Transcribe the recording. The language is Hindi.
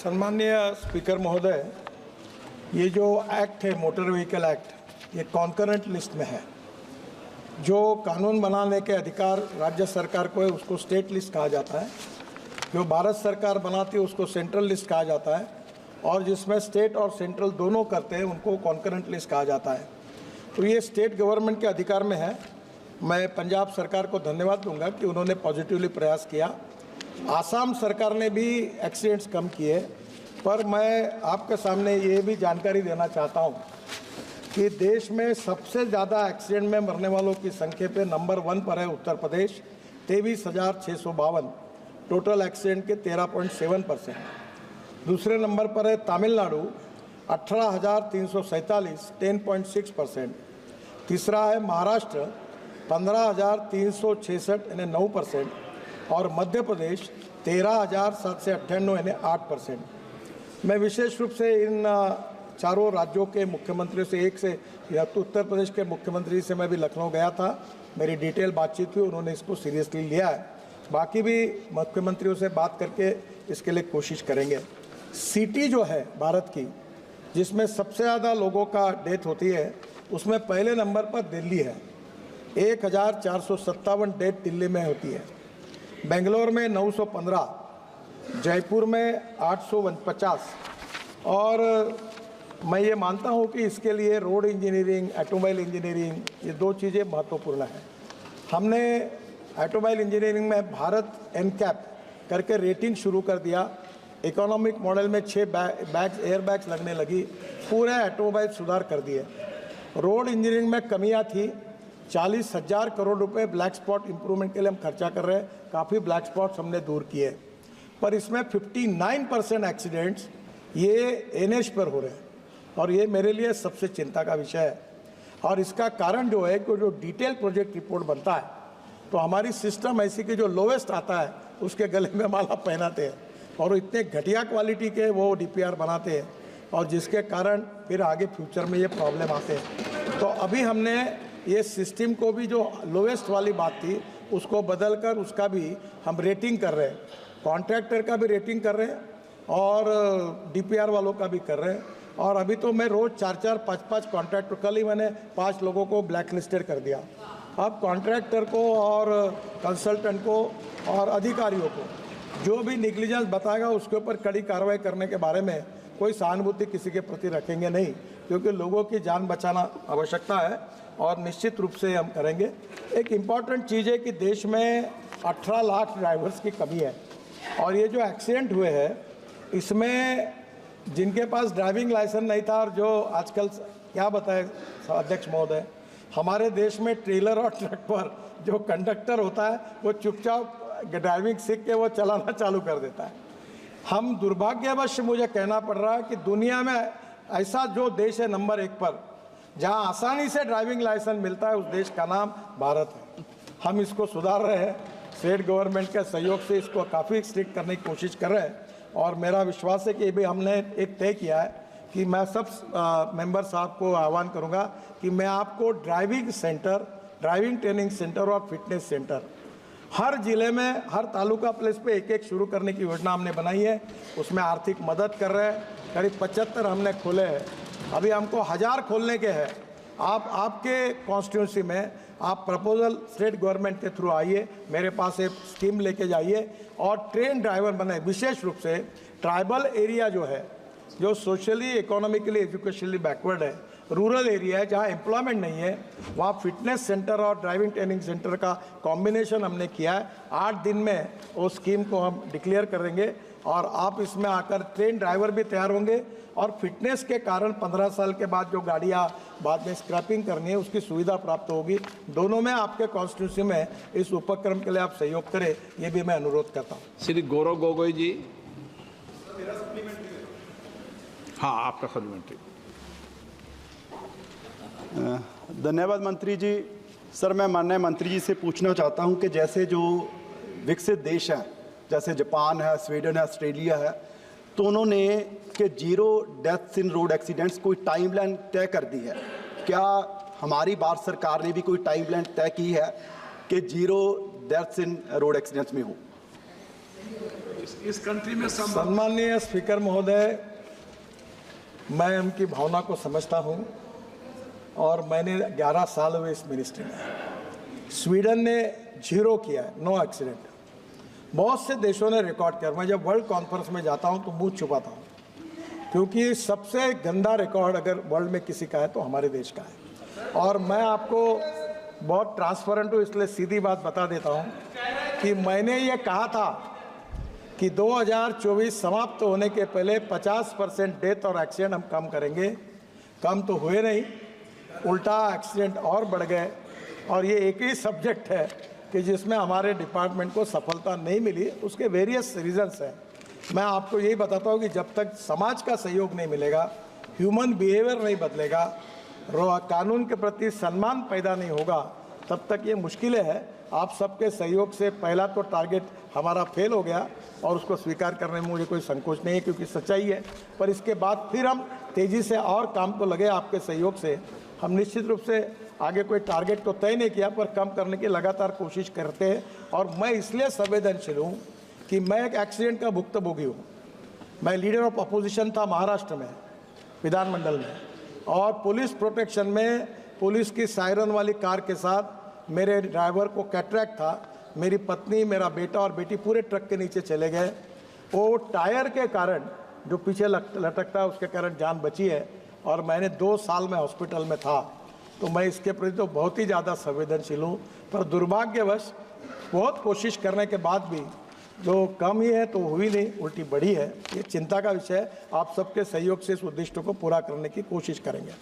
सम्माननीय स्पीकर महोदय, ये जो एक्ट है मोटर व्हीकल एक्ट, ये कॉन्करेंट लिस्ट में है। जो कानून बनाने के अधिकार राज्य सरकार को है उसको स्टेट लिस्ट कहा जाता है, जो भारत सरकार बनाती है उसको सेंट्रल लिस्ट कहा जाता है, और जिसमें स्टेट और सेंट्रल दोनों करते हैं उनको कॉन्करेंट लिस्ट कहा जाता है। तो ये स्टेट गवर्नमेंट के अधिकार में है। मैं पंजाब सरकार को धन्यवाद दूंगा कि उन्होंने पॉजिटिवली प्रयास किया। आसाम सरकार ने भी एक्सीडेंट्स कम किए, पर मैं आपके सामने ये भी जानकारी देना चाहता हूँ कि देश में सबसे ज़्यादा एक्सीडेंट में मरने वालों की संख्या पे नंबर 1 पर है उत्तर प्रदेश, 23,652, टोटल एक्सीडेंट के 13.7%। दूसरे नंबर पर है तमिलनाडु, 18,347, 10.6%। तीसरा है महाराष्ट्र, 15,366, यानी 9%, और मध्य प्रदेश 13,798, यानी 8%। मैं विशेष रूप से इन चारों राज्यों के मुख्यमंत्रियों से, एक से या तो उत्तर प्रदेश के मुख्यमंत्री से मैं भी लखनऊ गया था, मेरी डिटेल बातचीत हुई, उन्होंने इसको सीरियसली लिया है। बाकी भी मुख्यमंत्रियों से बात करके इसके लिए कोशिश करेंगे। सिटी जो है भारत की, जिसमें सबसे ज़्यादा लोगों का डेथ होती है, उसमें पहले नंबर पर दिल्ली है। 1,457 डेथ दिल्ली में होती है। बेंगलोर में 915, जयपुर में 850, और मैं ये मानता हूँ कि इसके लिए रोड इंजीनियरिंग, ऑटोमोबाइल इंजीनियरिंग, ये 2 चीज़ें महत्वपूर्ण हैं। हमने ऑटोमोबाइल इंजीनियरिंग में भारत एनकैप करके रेटिंग शुरू कर दिया। इकोनॉमिक मॉडल में 6 एयर बैग्स लगने लगी, पूरे ऑटोमोबाइल सुधार कर दिए। रोड इंजीनियरिंग में कमियां थी, 40,000 करोड़ रुपए ब्लैक स्पॉट इंप्रूवमेंट के लिए हम खर्चा कर रहे हैं, काफ़ी ब्लैक स्पॉट्स हमने दूर किए, पर इसमें 59% एक्सीडेंट्स ये एनएच पर हो रहे हैं, और ये मेरे लिए सबसे चिंता का विषय है। और इसका कारण जो है कि जो डिटेल प्रोजेक्ट रिपोर्ट बनता है तो हमारी सिस्टम ऐसी कि जो लोवेस्ट आता है उसके गले में माला पहनाते हैं, और इतने घटिया क्वालिटी के वो डीपीआर बनाते हैं, और जिसके कारण फिर आगे फ्यूचर में ये प्रॉब्लम आते हैं। तो अभी हमने ये सिस्टम को भी, जो लोवेस्ट वाली बात थी, उसको बदल कर उसका भी हम रेटिंग कर रहे हैं, कॉन्ट्रैक्टर का भी रेटिंग कर रहे हैं और डीपीआर वालों का भी कर रहे हैं। और अभी तो मैं रोज़ 4-4, 5-5 कॉन्ट्रैक्टर, कल ही मैंने 5 लोगों को ब्लैक लिस्टेड कर दिया। अब कॉन्ट्रैक्टर को और कंसल्टेंट को और अधिकारियों को जो भी निग्लिजेंस बताएगा उसके ऊपर कड़ी कार्रवाई करने के बारे में कोई सहानुभूति किसी के प्रति रखेंगे नहीं, क्योंकि लोगों की जान बचाना आवश्यकता है, और निश्चित रूप से हम करेंगे। एक इम्पॉर्टेंट चीज़ है कि देश में 18 लाख ड्राइवर्स की कमी है, और ये जो एक्सीडेंट हुए हैं इसमें जिनके पास ड्राइविंग लाइसेंस नहीं था, और जो आजकल क्या बताए अध्यक्ष महोदय, हमारे देश में ट्रेलर और ट्रक पर जो कंडक्टर होता है वो चुपचाप ड्राइविंग सीख के वो चलाना चालू कर देता है। हम दुर्भाग्यवश, मुझे कहना पड़ रहा है कि दुनिया में ऐसा जो देश है नंबर 1 पर, जहां आसानी से ड्राइविंग लाइसेंस मिलता है, उस देश का नाम भारत है। हम इसको सुधार रहे हैं, स्टेट गवर्नमेंट के सहयोग से इसको काफ़ी स्ट्रिक्ट करने की कोशिश कर रहे हैं, और मेरा विश्वास है कि भी हमने एक तय किया है कि मैं सब मेंबर साहब को आह्वान करूंगा कि मैं आपको driving centre, driving training centre और फिटनेस सेंटर हर जिले में, हर तालुका प्लेस पे एक शुरू करने की योजना हमने बनाई है। उसमें आर्थिक मदद कर रहे हैं, करीब 75 हमने खोले हैं, अभी हमको 1000 खोलने के हैं। आप आपके कॉन्स्टिट्यूंसी में आप प्रपोजल स्टेट गवर्नमेंट के थ्रू आइए, मेरे पास एक स्कीम लेके जाइए और ट्रेन ड्राइवर बने। विशेष रूप से ट्राइबल एरिया जो है, जो सोशली, इकोनॉमिकली, एजुकेशनली बैकवर्ड है, रूरल एरिया है, जहाँ एम्प्लॉयमेंट नहीं है, वहाँ फिटनेस सेंटर और ड्राइविंग ट्रेनिंग सेंटर का कॉम्बिनेशन हमने किया है। 8 दिन में वो स्कीम को हम डिक्लेयर करेंगे, और आप इसमें आकर ट्रेन ड्राइवर भी तैयार होंगे, और फिटनेस के कारण 15 साल के बाद जो गाड़ियाँ बाद में स्क्रैपिंग करनी है उसकी सुविधा प्राप्त होगी। दोनों में आपके कॉन्स्टिट्यूंसी में इस उपक्रम के लिए आप सहयोग करें, ये भी मैं अनुरोध करता हूँ। श्री गौरव गोगोई जी। हाँ, आपका सप्लीमेंट्री। धन्यवाद मंत्री जी। सर, मैं माननीय मंत्री जी से पूछना चाहता हूं कि जैसे जो विकसित देश हैं, जैसे जापान है, स्वीडन है, ऑस्ट्रेलिया है, तो उन्होंने कि 0 डेथ्स इन रोड एक्सीडेंट्स कोई टाइमलाइन तय कर दी है। क्या हमारी भारत सरकार ने भी कोई टाइमलाइन तय की है कि 0 डेथ्स इन रोड एक्सीडेंट्स में हो? इस कंट्री में सम्माननीय स्पीकर महोदय, मैं उनकी भावना को समझता हूं और मैंने 11 साल हुए इस मिनिस्ट्री में। स्वीडन ने 0 किया है, नो एक्सीडेंट। बहुत से देशों ने रिकॉर्ड किया। मैं जब वर्ल्ड कॉन्फ्रेंस में जाता हूं तो मुंह छुपाता हूं, क्योंकि सबसे गंदा रिकॉर्ड अगर वर्ल्ड में किसी का है तो हमारे देश का है। और मैं आपको बहुत ट्रांसपेरेंट हूँ, इसलिए सीधी बात बता देता हूँ कि मैंने ये कहा था कि 2024 समाप्त होने के पहले 50% डेथ और एक्सीडेंट हम कम करेंगे। कम तो हुए नहीं, उल्टा एक्सीडेंट और बढ़ गए। और ये एक ही सब्जेक्ट है कि जिसमें हमारे डिपार्टमेंट को सफलता नहीं मिली। उसके वेरियस रीजंस हैं। मैं आपको यही बताता हूँ कि जब तक समाज का सहयोग नहीं मिलेगा, ह्यूमन बिहेवियर नहीं बदलेगा, कानून के प्रति सम्मान पैदा नहीं होगा, तब तक ये मुश्किलें हैं। आप सबके सहयोग से पहला तो टारगेट हमारा फेल हो गया और उसको स्वीकार करने में मुझे कोई संकोच नहीं है, क्योंकि सच्चाई है। पर इसके बाद फिर हम तेज़ी से और काम तो लगे आपके सहयोग से। हम निश्चित रूप से आगे कोई टारगेट तो तय नहीं किया, पर कम करने की लगातार कोशिश करते हैं। और मैं इसलिए संवेदनशील हूँ कि मैं एक एक्सीडेंट का भुक्तभोगी हूँ। मैं लीडर ऑफ अपोजिशन था महाराष्ट्र में, विधानमंडल में, और पुलिस प्रोटेक्शन में पुलिस की सायरन वाली कार के साथ मेरे ड्राइवर को कैटरैक्ट था। मेरी पत्नी, मेरा बेटा और बेटी पूरे ट्रक के नीचे चले गए। वो टायर के कारण, जो पीछे लटकता है, उसके कारण जान बची है। और मैंने 2 साल में हॉस्पिटल में था। तो मैं इसके प्रति तो बहुत ही ज़्यादा संवेदनशील हूँ। पर दुर्भाग्यवश बहुत कोशिश करने के बाद भी जो कम ही है तो हुई नहीं, उल्टी बढ़ी है। ये चिंता का विषय है। आप सबके सहयोग से इस उद्देश्य को पूरा करने की कोशिश करेंगे।